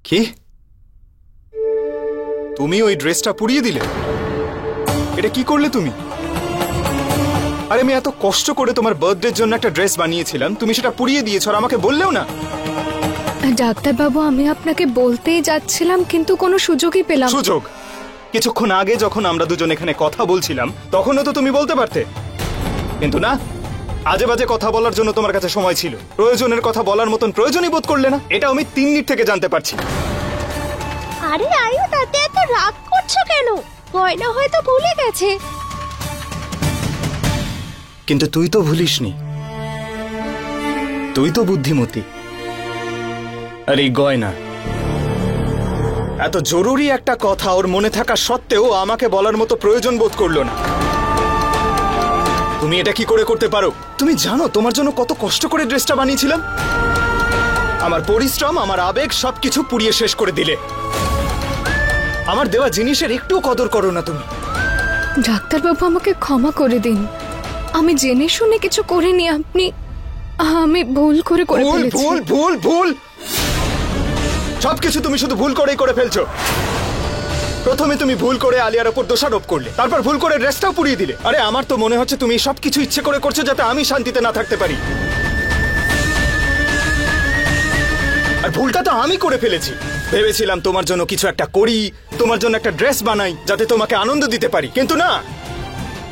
কি তুমি ওই ড্রেসটা পুড়িয়ে দিলে? এটা কি করলে তুমি? আরে আমি এত কষ্ট করে তোমার বার্থডের জন্য একটা ড্রেস বানিয়েছিলাম, তুমি সেটা পুড়িয়ে দিয়েছো আর আমাকে বললেও না। ডাক্তার বাবু, আমি আপনাকে বলতেই যাচ্ছিলাম কিন্তু কোনো সুযোগই পেলাম। সুযোগ? কিছুক্ষণ আগে যখন আমরা দুজন এখানে কথা বলছিলাম তখনও তো তুমি বলতে পারতে, কিন্তু না। আজে বাজে কথা বলার জন্য তোমার কাছে সময় ছিল, প্রয়োজনের কথা বলার মতন প্রয়োজনই বোধ করলে না। এটা আমি 3 মিনিট থেকে জানতে পারছি। আরে আয়ু, তাতে এত রাগ করছো কেন? গয়না হয়তো ভুলে গেছে। কিন্তু তুই তো ভুলিসনি, তুই তো বুদ্ধিমতী। আর এই গয়না, এত জরুরি একটা কথা ওর মনে থাকা সত্ত্বেও আমাকে বলার মতো প্রয়োজন বোধ করলো না। তুমি এটা কি করে করতে পারো? তুমি জানো তোমার জন্য কত কষ্ট করে ড্রেসটা বানিয়েছিলাম? আমার পরিশ্রম, আমার আবেগ সবকিছু পুড়িয়ে শেষ করে দিলে। আমার দেওয়া জিনিসের একটু কদর করো না তুমি। ডাক্তার বাবু, আমাকে ক্ষমা করে দিন, আমি জেনে শুনে কিছু করিনি। আমি ভুল করে ফেলেছি। ভুল ভুল ভুল সবকিছু তুমি শুধু ভুল করেই করে ফেলছো। প্রথমে তুমি ভুল করে আলিয়ার ওপর দোষারোপ করলে, তারপর ভুল করে ড্রেসটাও পুড়িয়ে দিলে। আরে আমার তো মনে হচ্ছে তুমি সবকিছু ইচ্ছে করে করছো যাতে আমি শান্তিতে না থাকতে পারি। আর ভুলটা তো আমি করে ফেলেছি। ভেবেছিলাম তোমার জন্য কিছু একটা করি, তোমার জন্য একটা ড্রেস বানাই যাতে তোমাকে আনন্দ দিতে পারি, কিন্তু না,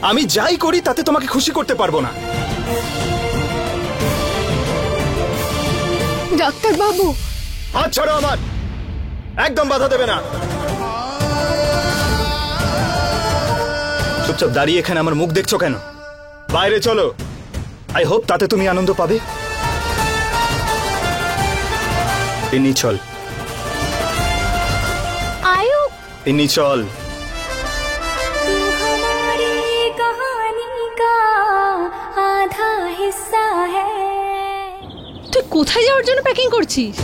আমি যাই করি তাতে তোমাকে খুশি করতে পারবো না। ডাক্তার বাবু, হাত ছাড়ো আমার, একদম বাধা দেবে না। চুপচাপ দাঁড়িয়ে এখানে আমার মুখ দেখছো কেন? বাইরে চলো, আই হোপ তাতে তুমি আনন্দ পাবে। ইনি চল, আয়ু, ইনি চল। তুই কোথায় যাওয়ার জন্য প্যাকিং করছিস?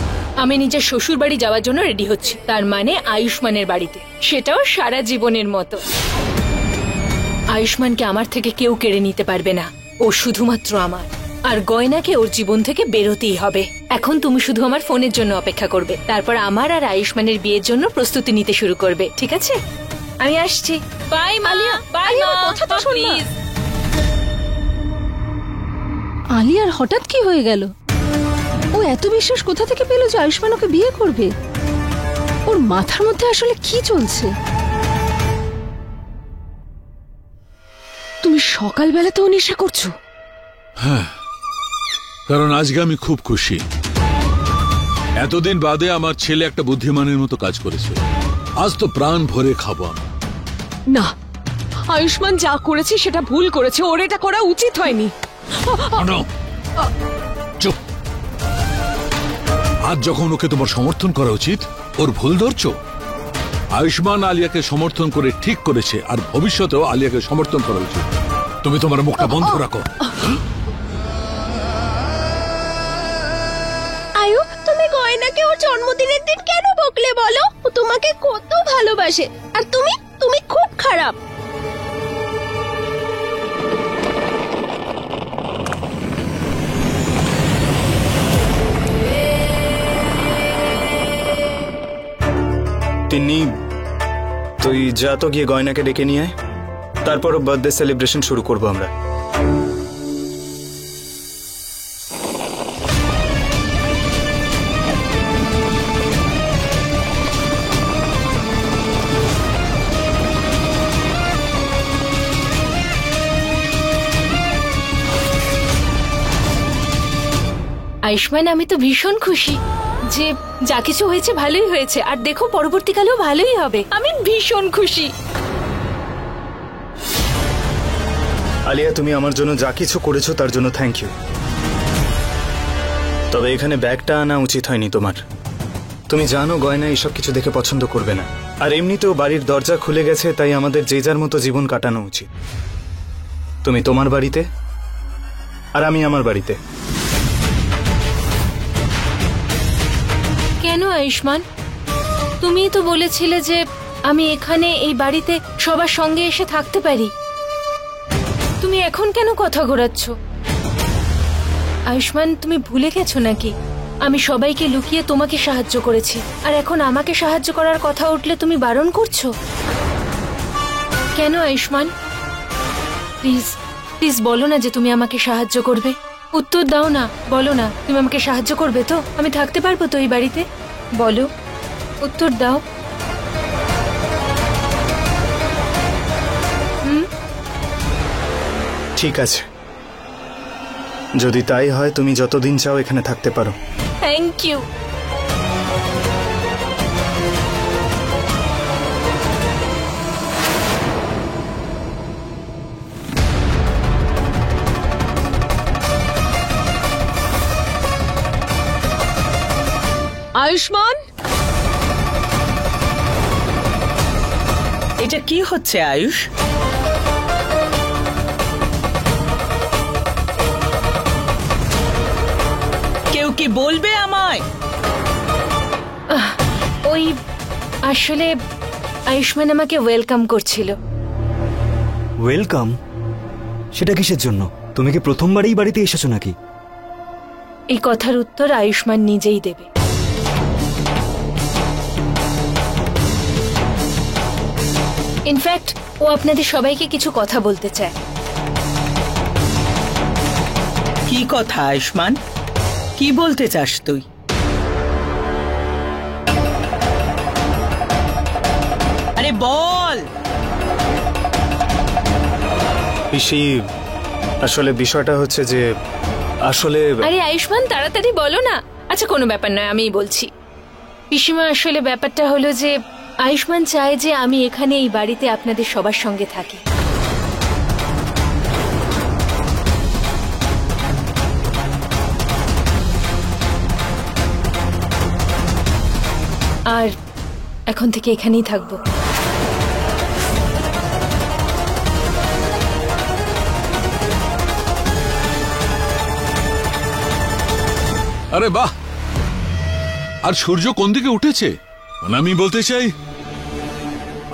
আমি নিজের শ্বশুর বাড়ি যাওয়ার জন্য রেডি হচ্ছি, তার মানে আয়ুষ্মানের বাড়িতে, সেটাও সারা জীবনের মতো। আয়ুষ্মানকে আমার থেকে কেউ কেড়ে নিতে পারবে না, ও শুধুমাত্র আমার। আর গয়নাকে ওর জীবন থেকে বেরোতেই হবে। এখন তুমি শুধু আমার ফোনের জন্য অপেক্ষা করবে, তারপর আমার আর আয়ুষ্মানের বিয়ের জন্য প্রস্তুতি নিতে শুরু করবে, ঠিক আছে? আমি আসছি। বাই মালিয়া, বাই মা। কথাটা শোন না। আলিয়ার হঠাৎ কি হয়ে গেল? ও এত বিশ্বাস কোথা থেকে পেল যে আয়ুষ্মান ওকে বিয়ে করবে? ওর মাথার মধ্যে আসলে কি চলছে? তুমি সকালবেলাতেও নেশা করছো? হ্যাঁ, কারণ আজকে আমি খুব খুশি। এতদিন বাদে আমার ছেলে একটা বুদ্ধিমানের মতো কাজ করেছে। আজ তো প্রাণ ভরে খাবো আমি। না, আয়ুষ্মান যা করেছে সেটা ভুল করেছে, ওর এটা করা উচিত হয়নি। চুপ। আজ যখন ওকে তোমার সমর্থন করা উচিত, ওর ভুল ধরছো? আয়ুষ্মান আলিয়াকে সমর্থন করে ঠিক করেছে, আর ভবিষ্যতেও আলিয়াকে সমর্থন করা উচিত। তুমি তোমার মুখটা বন্ধ রাখো। আয়ু, তুমি গয়নাকে ওর জন্মদিনের দিন কেন বকলে বলো? ও তোমাকে কত ভালোবাসে, আর তুমি খুব খারাপ। তিন্নি, তুই যা তো গিয়ে গয়নাকে ডেকে নিয়ে আয়, তারপর বার্থডে সেলিব্রেশন শুরু করবো আমরা। আয়ুষ্মান, আমি তো ভীষণ খুশি যে যা কিছু হয়েছে ভালোই হয়েছে, আর দেখো পরবর্তীকালেও ভালোই হবে। আমি ভীষণ খুশি। আলিয়া, তুমি আমার জন্য যা কিছু করেছো তার জন্য থ্যাংক ইউ। তবে এখানে ব্যাগটা আনা উচিত হয়নি তোমার। তুমি জানো গয়না এসব কিছু দেখে পছন্দ করবে না, আর এমনিতেও বাড়ির দরজা খুলে গেছে, তাই আমাদের যে যার মতো জীবন কাটানো উচিত। তুমি তোমার বাড়িতে আর আমি আমার বাড়িতে। কেন আয়ুষ্মান? তুমি তো বলেছিলে যে আমি এখানে এই বাড়িতে সবার সঙ্গে এসে থাকতে পারি। তুমি এখন কেন কথা ঘোরাচ্ছ? আয়ুষ্মান, তুমি ভুলে গেছো নাকি আমি সবাইকে লুকিয়ে তোমাকে সাহায্য করেছি, আর এখন আমাকে সাহায্য করার কথা উঠলে তুমি বারণ করছো কেন আয়ুষ্মান? প্লিজ প্লিজ বলো না যে তুমি আমাকে সাহায্য করবে। উত্তর দাও না, বলো না তুমি আমাকে সাহায্য করবে তো? আমি থাকতে পারবো তো এই বাড়িতে? বলো, উত্তর দাও। ঠিক আছে, যদি তাই হয় তুমি যতদিন চাও এখানে থাকতে পারো। Thank you. আয়ুষ্মান, এটা কি হচ্ছে আয়ুষ? কেউ কি বলবে আমায়? ওই আসলে আয়ুষ্মান আমাকে ওয়েলকাম করছিল। ওয়েলকাম? সেটা কিসের জন্য? তুমি কি প্রথমবারই বাড়িতে এসেছো নাকি? এই কথার উত্তর আয়ুষ্মান নিজেই দেবে। ইনফ্যাক্ট ও আপনাদের সবাইকে কিছু কথা বলতে চায়। কি কথা আয়ুষ্মান? কি বলতে চাস তুই? আরে বল। পিসি, আসলে বিষয়টা হচ্ছে যে আসলে আরে আয়ুষ্মান তাড়াতাড়ি বলো না। আচ্ছা কোনো ব্যাপার নয়, আমিই বলছি। পিসিমা, আসলে ব্যাপারটা হলো যে আয়ুষ্মান চায় যে আমি এখানে এই বাড়িতে আপনাদের সবার সঙ্গে থাকি। আর এখন থেকে এখানেই থাকবো। আরে বাহ, আর সূর্য কোন দিকে উঠেছে? মানে আমি বলতে চাই,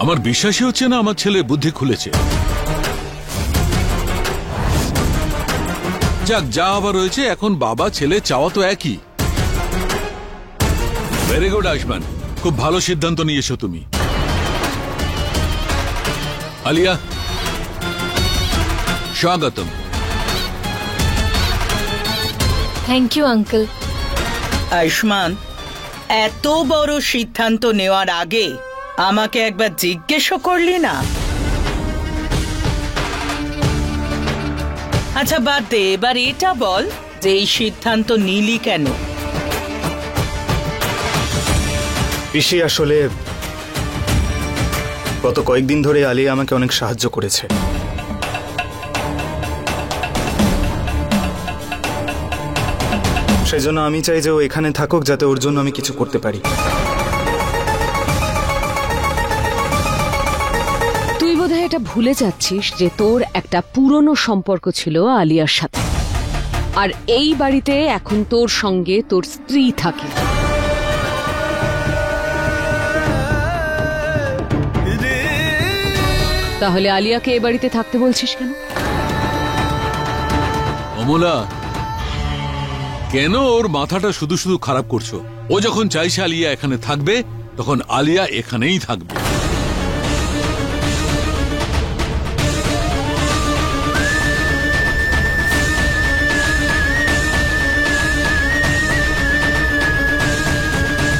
আমার বিশ্বাসই হচ্ছে না আমার ছেলে বুদ্ধি খুলেছে। যাক, যা আবার রয়েছে, এখন বাবা ছেলে চাওয়া তো একই। ভেরি গুড আয়ুষ্মান, খুব ভালো সিদ্ধান্ত নিয়েছো তুমি। আলিয়া, স্বাগতম। Thank you uncle. আয়ুষ্মান, এত বড় সিদ্ধান্ত নেওয়ার আগে আমাকে একবার জিজ্ঞেসও করলি না? আচ্ছা বাদ দে, এবার এটা বল যে এই সিদ্ধান্ত নিলি কেন? পিসি, আসলে গত কয়েকদিন ধরে আলিয়া আমাকে অনেক সাহায্য করেছে। সেজন্য আমি চাই যে ও এখানে থাকুক, যাতে ওর জন্য আমি কিছু করতে পারি। তুই বোধহয় এটা ভুলে যাচ্ছিস যে তোর একটা পুরনো সম্পর্ক ছিল আলিয়ার সাথে, আর এই বাড়িতে এখন তোর সঙ্গে তোর স্ত্রী থাকে। তাহলে আলিয়াকে এ বাড়িতে থাকতে বলছিস কেন? অমলা, কেন ওর মাথাটা শুধু শুধু খারাপ করছো? ও যখন চাইছে আলিয়া এখানে থাকবে, তখন আলিয়া এখানেই থাকবে।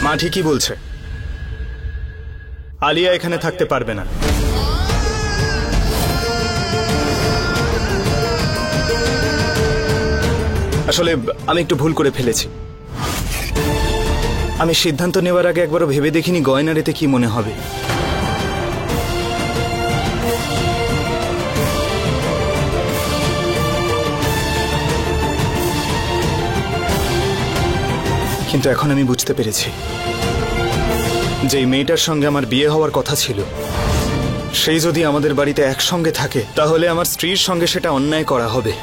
মা ঠিকই বলছে, আলিয়া এখানে থাকতে পারবে না। আসলে আমি একটু ভুল করে ফেলেছি। আমি সিদ্ধান্ত নেওয়ার আগে একবারও ভেবে দেখিনি গয়নার এতে কি মনে হবে। কিন্তু এখন আমি বুঝতে পেরেছি যে এই মেয়েটার সঙ্গে আমার বিয়ে হওয়ার কথা ছিল, সেই যদি আমাদের বাড়িতে একসঙ্গে থাকে, তাহলে আমার স্ত্রীর সঙ্গে সেটা অন্যায় করা হবে।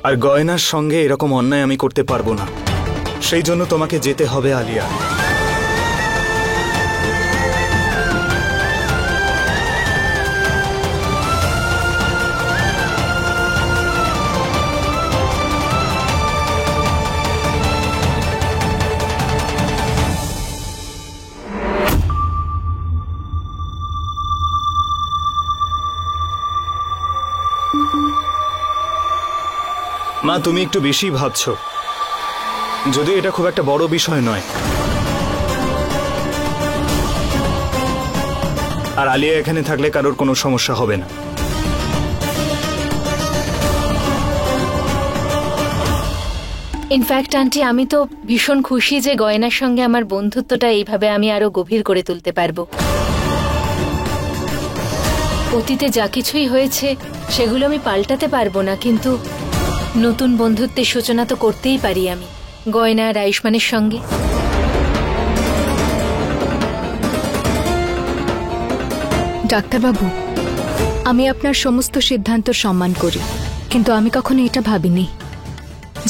আর গয়নার সঙ্গে এরকম অন্যায় আমি করতে পারবো না। সেই জন্য তোমাকে যেতে হবে আলিয়া। মা, তুমি একটু বেশি ভাবছো, যদিও এটা খুব একটা বড় বিষয় নয়। আর আলিয়া এখানে থাকলে কারোর কোনো সমস্যা হবে না। ইনফ্যাক্ট আন্টি, আমি তো ভীষণ খুশি যে গয়নার সঙ্গে আমার বন্ধুত্বটা এইভাবে আমি আরো গভীর করে তুলতে পারবো। অতীতে যা কিছুই হয়েছে সেগুলো আমি পাল্টাতে পারবো না, কিন্তু নতুন বন্ধুত্বের সূচনা তো করতেই পারি আমি গয়না আর আয়ুষ্মানের সঙ্গে। ডাক্তারবাবু, আমি আপনার সমস্ত সিদ্ধান্ত সম্মান করি, কিন্তু আমি কখনো এটা ভাবিনি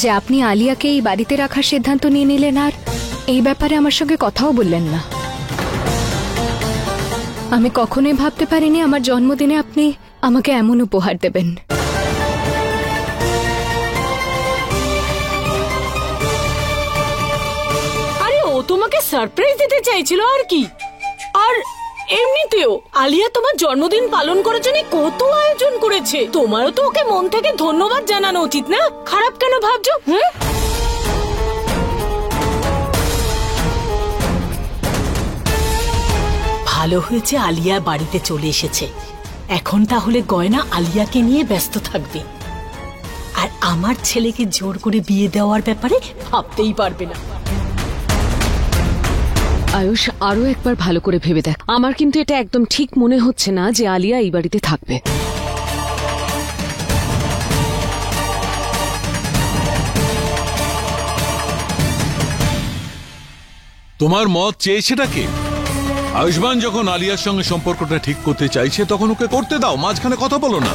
যে আপনি আলিয়াকে এই বাড়িতে রাখার সিদ্ধান্ত নিয়ে নিলেন আর এই ব্যাপারে আমার সঙ্গে কথাও বললেন না। আমি কখনোই ভাবতে পারিনি আমার জন্মদিনে আপনি আমাকে এমন উপহার দেবেন। আরে ও তোমাকে সারপ্রাইজ দিতে চাইছিল আর কি। আর এমনিতেও আলিয়া তোমার জন্মদিন পালন করার জন্য কত আয়োজন করেছে, তোমারও তো ওকে মন থেকে ধন্যবাদ জানানো উচিত না? খারাপ কেন ভাবছো? ভালো হয়েছে আলিয়া বাড়িতে চলে এসেছে। এখন তাহলে গয়না আলিয়াকে নিয়ে ব্যস্ত থাকবে, আর আমার ছেলেকে জোর করে বিয়ে দেওয়ার ব্যাপারে ভাবতেই পারবে না। আয়ুষ, আরো একবার ভালো করে ভেবে দেখ। আমার কিন্তু এটা একদম ঠিক মনে হচ্ছে না যে আলিয়া এই বাড়িতে থাকবে। তোমার মত চেয়েছেটা কে? আয়ুষ্মান যখন আলিয়ার সঙ্গে সম্পর্কটা ঠিক করতে চাইছে তখন ওকে করতে দাও, মাঝখানে কথা বলো না।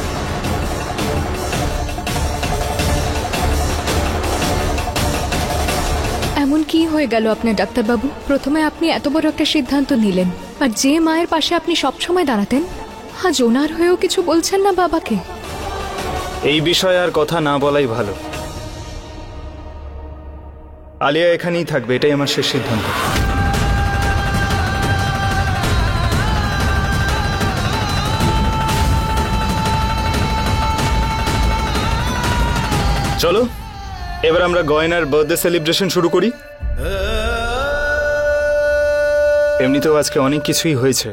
এমন কি হয়ে গেল আপনার ডাক্তারবাবু? প্রথমে আপনি এত বড় একটা সিদ্ধান্ত নিলেন, আর যে মায়ের পাশে আপনি সবসময় দাঁড়াতেন, আজ ওনার হয়েও কিছু বলছেন না বাবাকে। এই বিষয়ে আর কথা না বলাই ভালো। আলিয়া এখানেই থাকবে, এটাই আমার শেষ সিদ্ধান্ত। চলো এবার আমরা গয়নার বার্থডে সেলিব্রেশন শুরু করি। এমনিতেও আজকে অনেক কিছুই হয়েছে,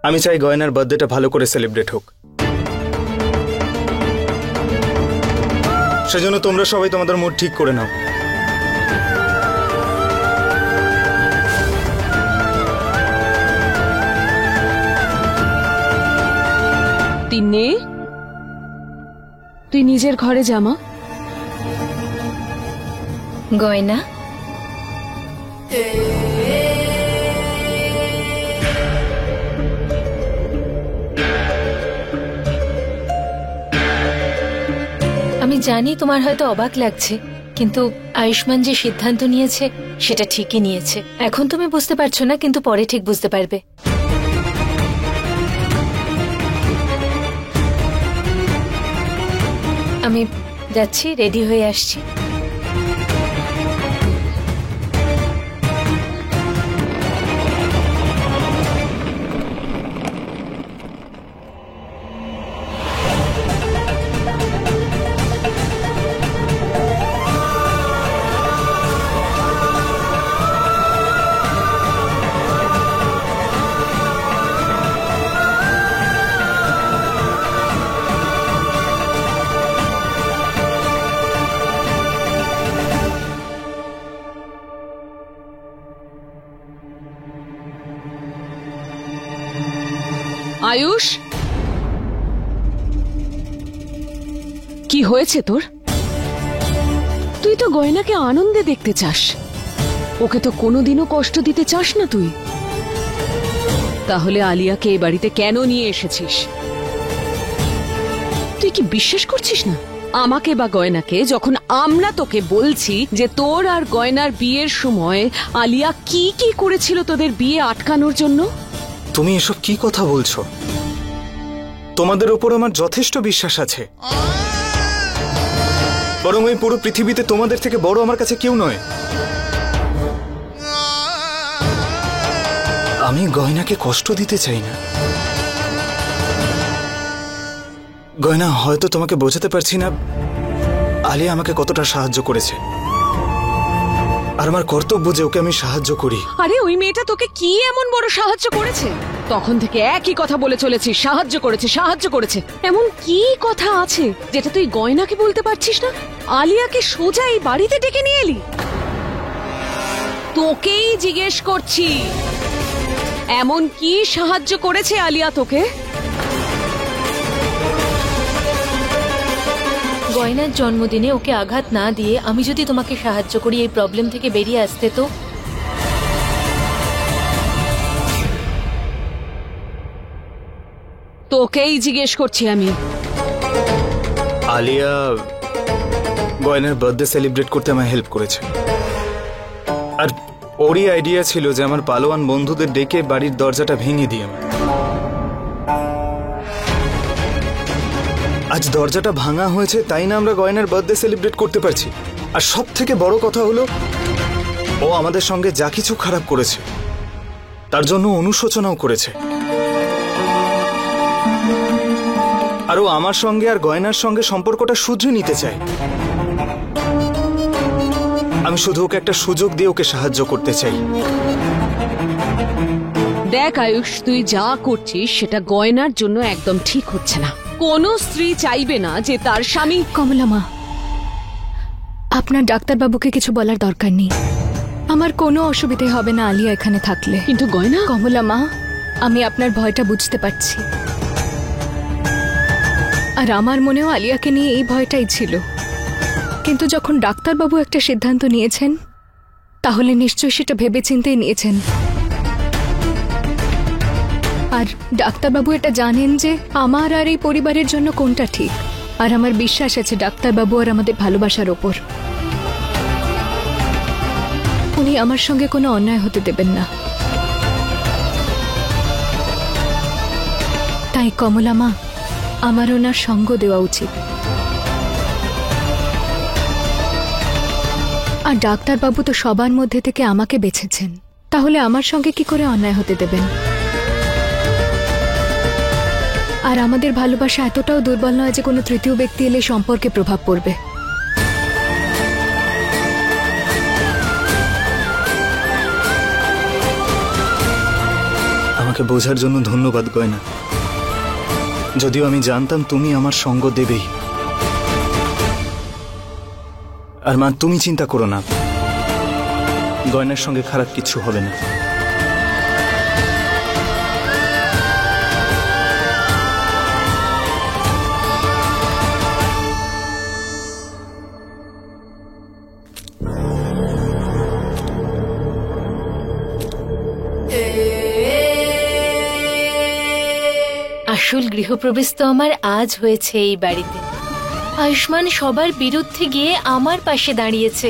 আমি চাই গয়নার বার্থডেটা ভালো করে সেলিব্রেট হোক। সেজন্য তোমরা সবাই তোমাদের মুড ঠিক করে নাও। তিন্নি, তুই নিজের ঘরে জামা। গয়না, আমি জানি তোমার হয়তো অবাক লাগছে, কিন্তু আয়ুষ্মান যে সিদ্ধান্ত নিয়েছে সেটা ঠিকই নিয়েছে। এখন তুমি বুঝতে পারছো না, কিন্তু পরে ঠিক বুঝতে পারবে। আমি যাচ্ছি, রেডি হয়ে আসছি। আয়ুষ, কি হয়েছে তোর? তুই তো গয়নাকে আনন্দে দেখতে চাস, ওকে তো কোনোদিনও কষ্ট দিতে চাস না তুই। তাহলে আলিয়াকে এই বাড়িতে কেন নিয়ে এসেছিস? তুই কি বিশ্বাস করছিস না আমাকে বা গয়নাকে, যখন আমরা তোকে বলছি যে তোর আর গয়নার বিয়ের সময় আলিয়া কি কি করেছিল তোদের বিয়ে আটকানোর জন্য? তুমি এসব কি কথা বলছো? তোমাদের উপর আমার যথেষ্ট বিশ্বাস আছে, বরং এই পুরো পৃথিবীতে তোমাদের থেকে বড় আমার কাছে কেউ নয়। আমি গয়নাকে কষ্ট দিতে চাই না। গয়না, হয়তো তোমাকে বোঝাতে পারছি না, আলিয়া আমাকে কতটা সাহায্য করেছে, আর আমার কর্তব্য যে ওকে আমি সাহায্য করি। আরে ওই মেয়েটা তোকে কি এমন বড় সাহায্য করেছে? তখন থেকে একই কথা বলে চলেছিস, সাহায্য করেছে সাহায্য করেছে। এমন কি কথা আছে যেটা তুই গয়নাকে বলতে পারছিস না? আলিয়াকে সোজা এই বাড়িতে ডেকে নিয়ে এলি। তোকেই জিজ্ঞেস করছি, এমন কি সাহায্য করেছে আলিয়া তোকে? গয়নার জন্মদিনে ওকে আঘাত না দিয়ে আমি যদি তোমাকে সাহায্য করি এই প্রবলেম থেকে বেরিয়ে আসতে, তো তোকেই জিজ্ঞেস করছি আমি। আলিয়া গয়নার বার্থডে সেলিব্রেট করতে আমায় হেল্প করেছে, আর ওরই আইডিয়া ছিল যে আমার পালোয়ান বন্ধুদের ডেকে বাড়ির দরজাটা ভেঙে দিই আমি। আজ দরজাটা ভাঙা হয়েছে, তাই না আমরা গয়নার বার্থডে সেলিব্রেট করতে পারছি। আর সব থেকে বড় কথা হলো, ও আমাদের সঙ্গে যা কিছু খারাপ করেছে তার জন্য অনুশোচনাও করেছে। আর ও আমার সঙ্গে আর গয়নার সঙ্গে সম্পর্কটা শুধরে নিতে চায়। আমি শুধু ওকে একটা সুযোগ দিয়ে ওকে সাহায্য করতে চাই। দেখ আয়ুষ, তুই যা করছিস সেটা গয়নার জন্য একদম ঠিক হচ্ছে না। কোনো স্ত্রী চাইবে না যে তার স্বামী। কমলা মা, আপনার ডাক্তারবাবুকে কিছু বলার দরকার নেই। আমার কোনো অসুবিধে হবে না আলিয়া এখানে থাকলে। কিন্তু গয়না। কমলা মা, আমি আপনার ভয়টা বুঝতে পারছি, আর আমার মনেও আলিয়াকে নিয়ে এই ভয়টাই ছিল। কিন্তু যখন ডাক্তারবাবু একটা সিদ্ধান্ত নিয়েছেন, তাহলে নিশ্চয়ই সেটা ভেবেচিন্তেই নিয়েছেন। আর ডাক্তারবাবু এটা জানেন যে আমার আর এই পরিবারের জন্য কোনটা ঠিক, আর আমার বিশ্বাস আছে ডাক্তারবাবু আর আমাদের ভালোবাসার ওপর। উনি আমার সঙ্গে কোনো অন্যায় হতে দেবেন না। তাই কমলা মা, আমার ওনার সঙ্গ দেওয়া উচিত। আর ডাক্তারবাবু তো সবার মধ্যে থেকে আমাকে বেছেছেন, তাহলে আমার সঙ্গে কি করে অন্যায় হতে দেবেন? আর আমাদের ভালোবাসা এতটাও দুর্বল নয় যে কোনো তৃতীয় ব্যক্তি এলে সম্পর্কে প্রভাব পড়বে। আমাকে বোঝার জন্য ধন্যবাদ গয়না। যদিও আমি জানতাম তুমি আমার সঙ্গ দেবেই। আর মা, তুমি চিন্তা করো না, গয়নার সঙ্গে খারাপ কিছু হবে না। আসল গৃহপ্রবেশ তো আমার আজ হয়েছে এই বাড়িতে। আয়ুষ্মান সবার বিরুদ্ধে গিয়ে আমার পাশে দাঁড়িয়েছে।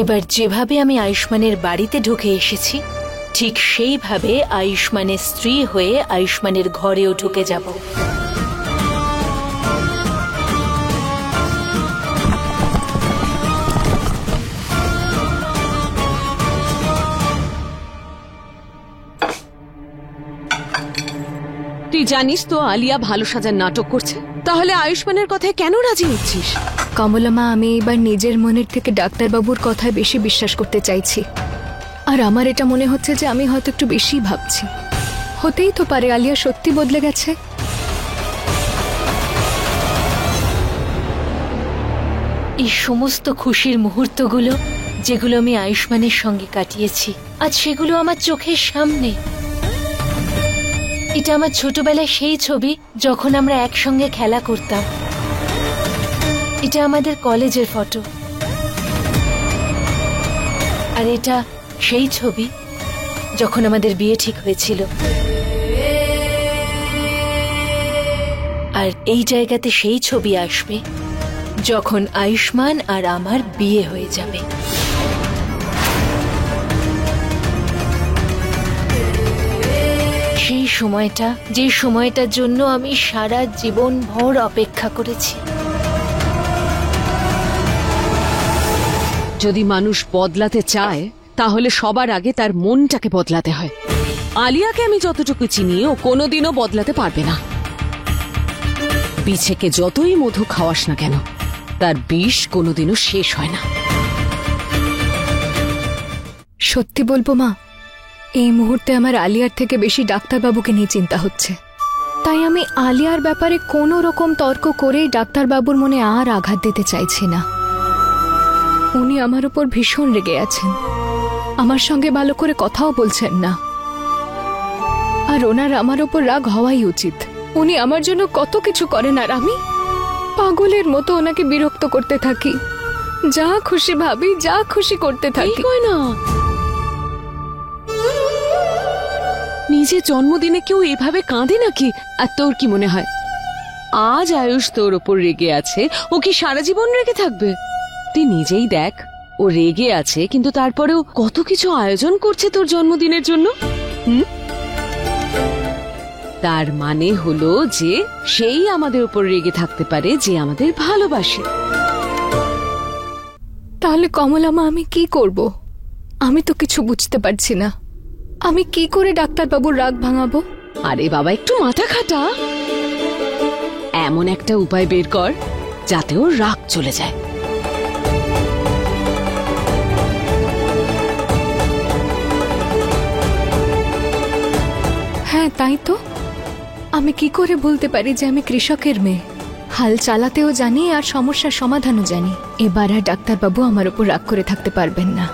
এবার যেভাবে আমি আয়ুষ্মানের বাড়িতে ঢুকে এসেছি, ঠিক সেইভাবে আয়ুষ্মানের স্ত্রী হয়ে আয়ুষ্মানের ঘরেও ঢুকে যাব। তুই জানিস তো আলিয়া ভালো সাজার নাটক করছে, তাহলে আয়ুষ্মানের কথায় কেন রাজি হচ্ছিস? কমলা মা, আমি এবার নিজের মনের থেকে ডাক্তারবাবুর কথায় বেশি বিশ্বাস করতে চাইছি। আর আমার এটা মনে হচ্ছে যে আমি হয়তো একটু বেশি ভাবছি। হতেই তো পারে আলিয়া সত্যি বদলে গেছে। এই সমস্ত খুশির মুহূর্তগুলো যেগুলো আমি আয়ুষ্মানের সঙ্গে কাটিয়েছি, আজ সেগুলো আমার চোখের সামনে। এটা আমার ছোটবেলায় সেই ছবি যখন আমরা একসঙ্গে খেলা করতাম। এটা আমাদের কলেজের ফটো, আর এটা সেই ছবি যখন আমাদের বিয়ে ঠিক হয়েছিল। আর এই জায়গাতে সেই ছবি আসবে যখন আয়ুষ্মান আর আমার বিয়ে হয়ে যাবে। সেই সময়টা, যে সময়টার জন্য আমি সারা জীবন ভর অপেক্ষা করেছি। যদি মানুষ বদলাতে চায় তাহলে সবার আগে তার মনটাকে বদলাতে হয়। আলিয়াকে আমি যতটুকু চিনি ও কোনোদিনও বদলাতে পারবে না। বিছেকে যতই মধু খাওয়াস না কেন, তার বিষ কোনোদিনও শেষ হয় না। সত্যি বলবো মা, এই মুহূর্তে আমার আলিয়ার থেকে বেশি ডাক্তারবাবুকে নিয়ে চিন্তা হচ্ছে। তাই আমি আলিয়ার ব্যাপারে কোনো রকম তর্ক করেই ডাক্তারবাবুর মনে আর আঘাত দিতে চাইছি না। উনি আমার উপর ভীষণ রেগে আছেন, আমার সঙ্গে ভালো করে কথাও বলছেন না। আর ওনার আমার উপর রাগ হওয়াই উচিত। উনি আমার জন্য কত কিছু করেন, আর আমি পাগলের মতো ওনাকে বিরক্ত করতে থাকি। যা খুশি ভাবি, যা খুশি করতে থাকি। না, নিজের জন্মদিনে কেউ এভাবে কাঁদে নাকি? আর তোর কি মনে হয় আজ আয়ুষ তোর ওপর রেগে আছে, ও কি সারা জীবন রেগে থাকবে? তুই নিজেই দেখ, ও রেগে আছে কিন্তু তারপরেও কত কিছু আয়োজন করছে তোর জন্মদিনের জন্য। তার মানে হলো যে সেই আমাদের উপর রেগে থাকতে পারে যে আমাদের ভালোবাসে। তাহলে কমলামা আমি কি করব? আমি তো কিছু বুঝতে পারছি না। আমি কি করে ডাক্তারবাবুর রাগ ভাঙাবো? আরে বাবা, একটু মাথা খাটা, এমন একটা উপায় বের কর যাতে ওর রাগ চলে যায়। হ্যাঁ তাই তো, আমি কি করে বলতে পারি যে আমি কৃষকের মেয়ে? হাল চালাতেও জানি আর সমস্যার সমাধানও জানি। এবার আর ডাক্তারবাবু আমার উপর রাগ করে থাকতে পারবেন না।